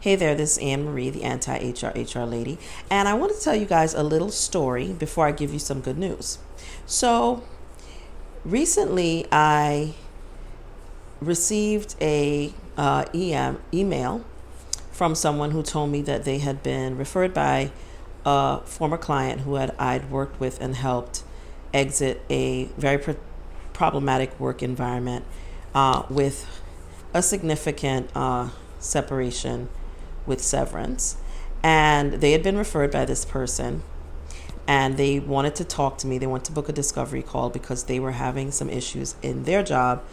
Hey there, this is Anne Marie, the Anti-HR HR lady, and I want to tell you guys a little story before I give you some good news. So, recently I received a email from someone who told me that they had been referred by a former client who I'd worked with and helped exit a very problematic work environment with a significant separation with severance. And they had been referred by this person and they wanted to talk to me. They wanted to book a discovery call because they were having some issues in their job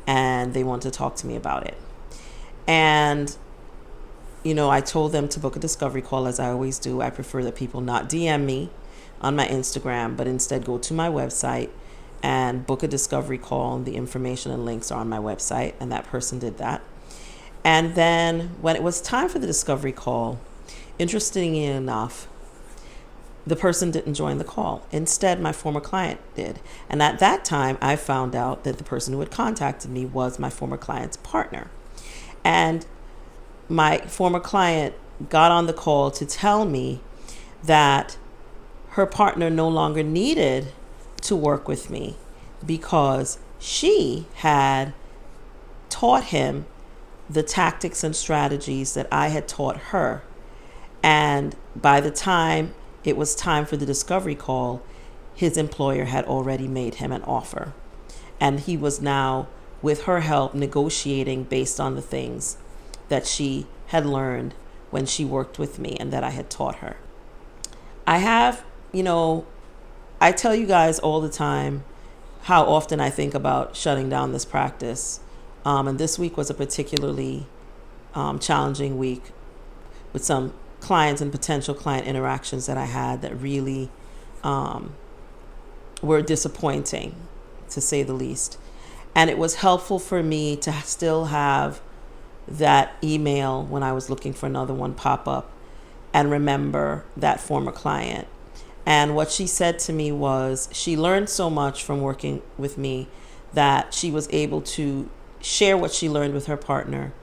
and they wanted to talk to me about it. And I told them to book a discovery call, as I always do. I prefer that people not DM me on my Instagram, but instead go to my website and book a discovery call. The information and links are on my website, and that person did that. And then when it was time for the discovery call, interestingly enough, the person didn't join the call. Instead, my former client did. And at that time, I found out that the person who had contacted me was my former client's partner. And my former client got on the call to tell me that her partner no longer needed to work with me because she had taught him the tactics and strategies that I had taught her. And by the time it was time for the discovery call, his employer had already made him an offer. And he was now, with her help, negotiating based on the things that she had learned when she worked with me and that I had taught her. I tell you guys all the time how often I think about shutting down this practice. And this week was a particularly challenging week with some clients and potential client interactions that I had that really were disappointing, to say the least. And it was helpful for me to still have that email when I was looking for another one pop up and remember that former client. And what she said to me was she learned so much from working with me that she was able to share what she learned with her partner.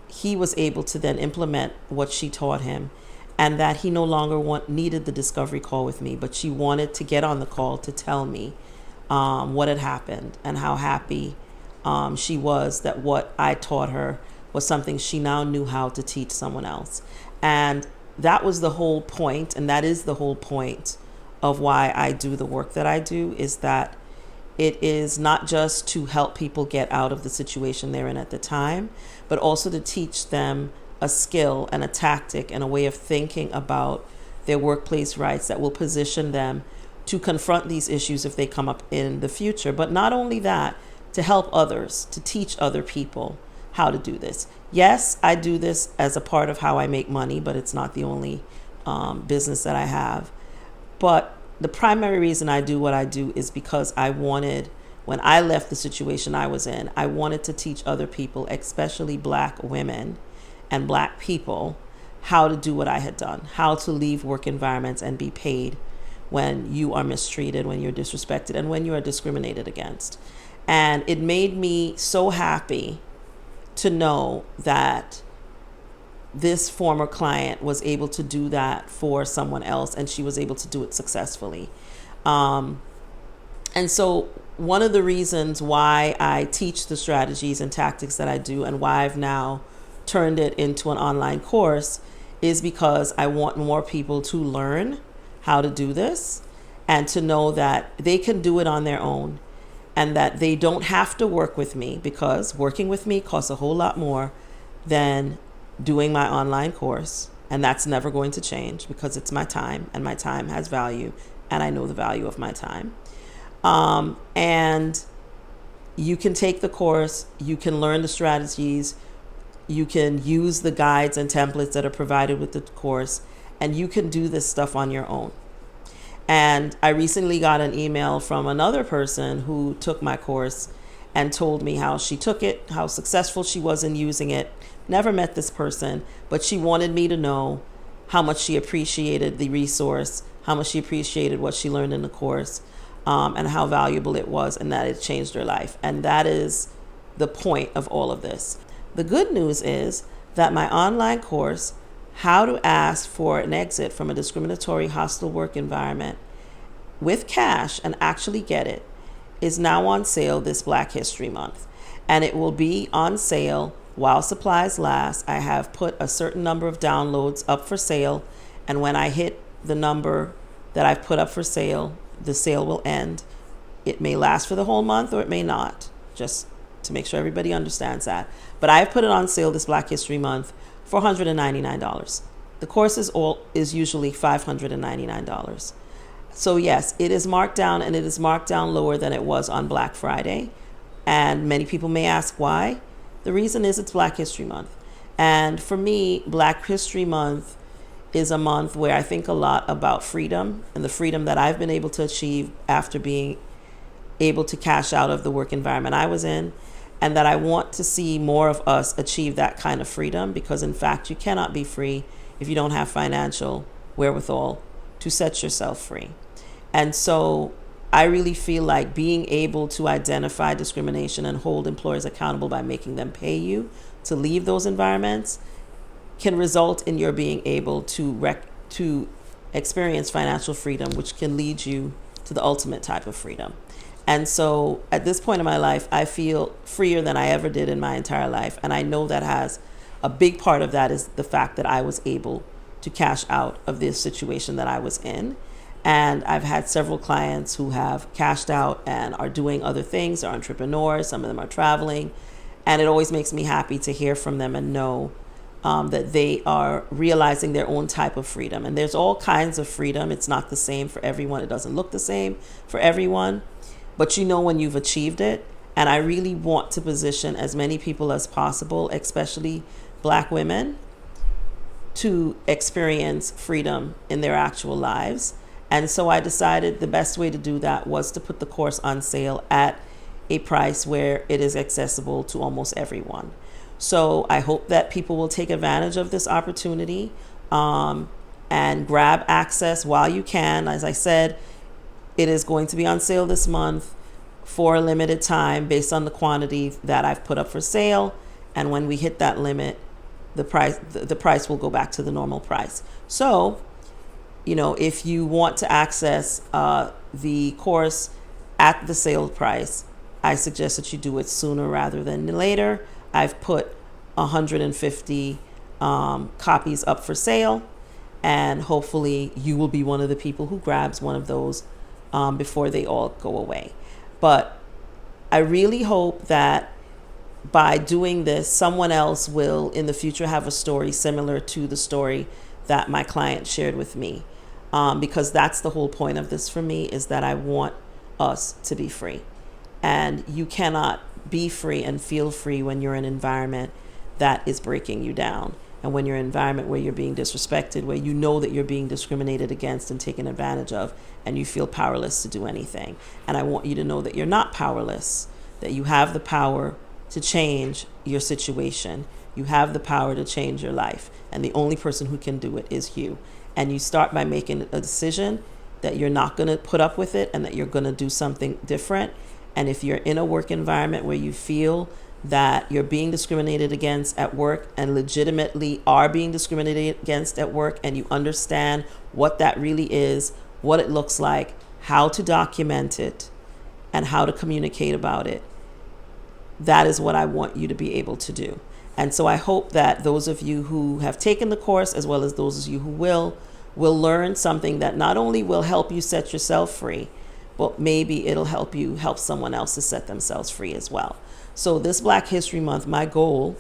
He was able to then implement what she taught him, and that he no longer needed the discovery call with me, but she wanted to get on the call to tell me what had happened and how happy she was that what I taught her was something she now knew how to teach someone else. And that was the whole point, and that is the whole point of why I do the work that I do, is that it is not just to help people get out of the situation they're in at the time, but also to teach them a skill and a tactic and a way of thinking about their workplace rights that will position them to confront these issues if they come up in the future. But not only that, to help others, to teach other people how to do this. Yes, I do this as a part of how I make money, but it's not the only business that I have. But the primary reason I do what I do is because I wanted, when I left the situation I was in, I wanted to teach other people, especially Black women and Black people, how to do what I had done, how to leave work environments and be paid when you are mistreated, when you're disrespected, and when you are discriminated against. And it made me so happy to know that this former client was able to do that for someone else, and she was able to do it successfully. And so one of the reasons why I teach the strategies and tactics that I do, and why I've now turned it into an online course, is because I want more people to learn how to do this and to know that they can do it on their own, and that they don't have to work with me, because working with me costs a whole lot more than doing my online course. And that's never going to change, because it's my time, and my time has value, and I know the value of my time. And you can take the course, you can learn the strategies, you can use the guides and templates that are provided with the course, and you can do this stuff on your own. And I recently got an email from another person who took my course and told me how she took it, how successful she was in using it. Never met this person, but she wanted me to know how much she appreciated the resource, how much she appreciated what she learned in the course, and how valuable it was, and that it changed her life. And that is the point of all of this. The good news is that my online course, How to Ask for an Exit from a Discriminatory Hostile Work Environment with Cash and Actually Get It, is now on sale this Black History Month. And it will be on sale while supplies last. I have put a certain number of downloads up for sale, and when I hit the number that I've put up for sale, the sale will end. It may last for the whole month or it may not, just to make sure everybody understands that. But I've put it on sale this Black History Month for $199. The course is usually $599. So yes, it is marked down, and it is marked down lower than it was on Black Friday. And many people may ask why. The reason is it's Black History Month. And for me, Black History Month is a month where I think a lot about freedom and the freedom that I've been able to achieve after being able to cash out of the work environment I was in, and that I want to see more of us achieve that kind of freedom, because in fact you cannot be free if you don't have financial wherewithal to set yourself free. And so I really feel like being able to identify discrimination and hold employers accountable by making them pay you to leave those environments can result in your being able to experience financial freedom, which can lead you to the ultimate type of freedom. And so at this point in my life, I feel freer than I ever did in my entire life. And I know that has a big part of that is the fact that I was able to cash out of this situation that I was in. And I've had several clients who have cashed out and are doing other things. They're entrepreneurs. Some of them are traveling. And it always makes me happy to hear from them and know that they are realizing their own type of freedom. And there's all kinds of freedom. It's not the same for everyone. It doesn't look the same for everyone. But you know when you've achieved it. And I really want to position as many people as possible, especially Black women, to experience freedom in their actual lives. And so I decided the best way to do that was to put the course on sale at a price where it is accessible to almost everyone. So I hope that people will take advantage of this opportunity and grab access while you can. As I said, it is going to be on sale this month for a limited time based on the quantity that I've put up for sale. And when we hit that limit, the price will go back to the normal price. So, you know, if you want to access the course at the sale price, I suggest that you do it sooner rather than later. I've put 150 copies up for sale, and hopefully you will be one of the people who grabs one of those before they all go away. But I really hope that by doing this, someone else will in the future have a story similar to the story that my client shared with me. Because that's the whole point of this for me, is that I want us to be free. And you cannot be free and feel free when you're in an environment that is breaking you down. And when you're in an environment where you're being disrespected, where you know that you're being discriminated against and taken advantage of, and you feel powerless to do anything. And I want you to know that you're not powerless, that you have the power to change your situation. You have the power to change your life. And the only person who can do it is you. And you start by making a decision that you're not going to put up with it and that you're going to do something different. And if you're in a work environment where you feel that you're being discriminated against at work and legitimately are being discriminated against at work, and you understand what that really is, what it looks like, how to document it, and how to communicate about it, that is what I want you to be able to do. And so I hope that those of you who have taken the course, as well as those of you who will learn something that not only will help you set yourself free, but maybe it'll help you help someone else to set themselves free as well. So this Black History Month, my goal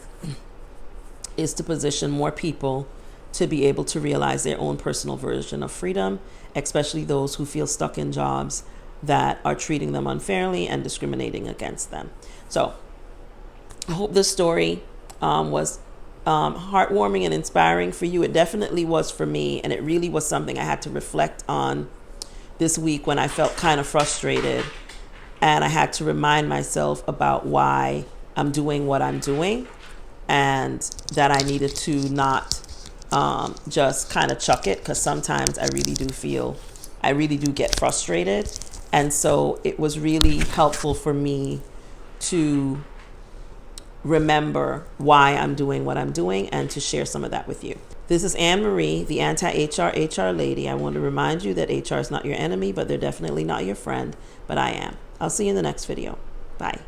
is to position more people to be able to realize their own personal version of freedom, especially those who feel stuck in jobs that are treating them unfairly and discriminating against them. So I hope this story was heartwarming and inspiring for you. It definitely was for me, and it really was something I had to reflect on this week when I felt kind of frustrated, and I had to remind myself about why I'm doing what I'm doing, and that I needed to not just kind of chuck it, because sometimes I really do get frustrated. And so it was really helpful for me to remember why I'm doing what I'm doing and to share some of that with you. This is Anne Marie, the anti-HR HR lady. I want to remind you that HR is not your enemy, but they're definitely not your friend, but I am. I'll see you in the next video. Bye.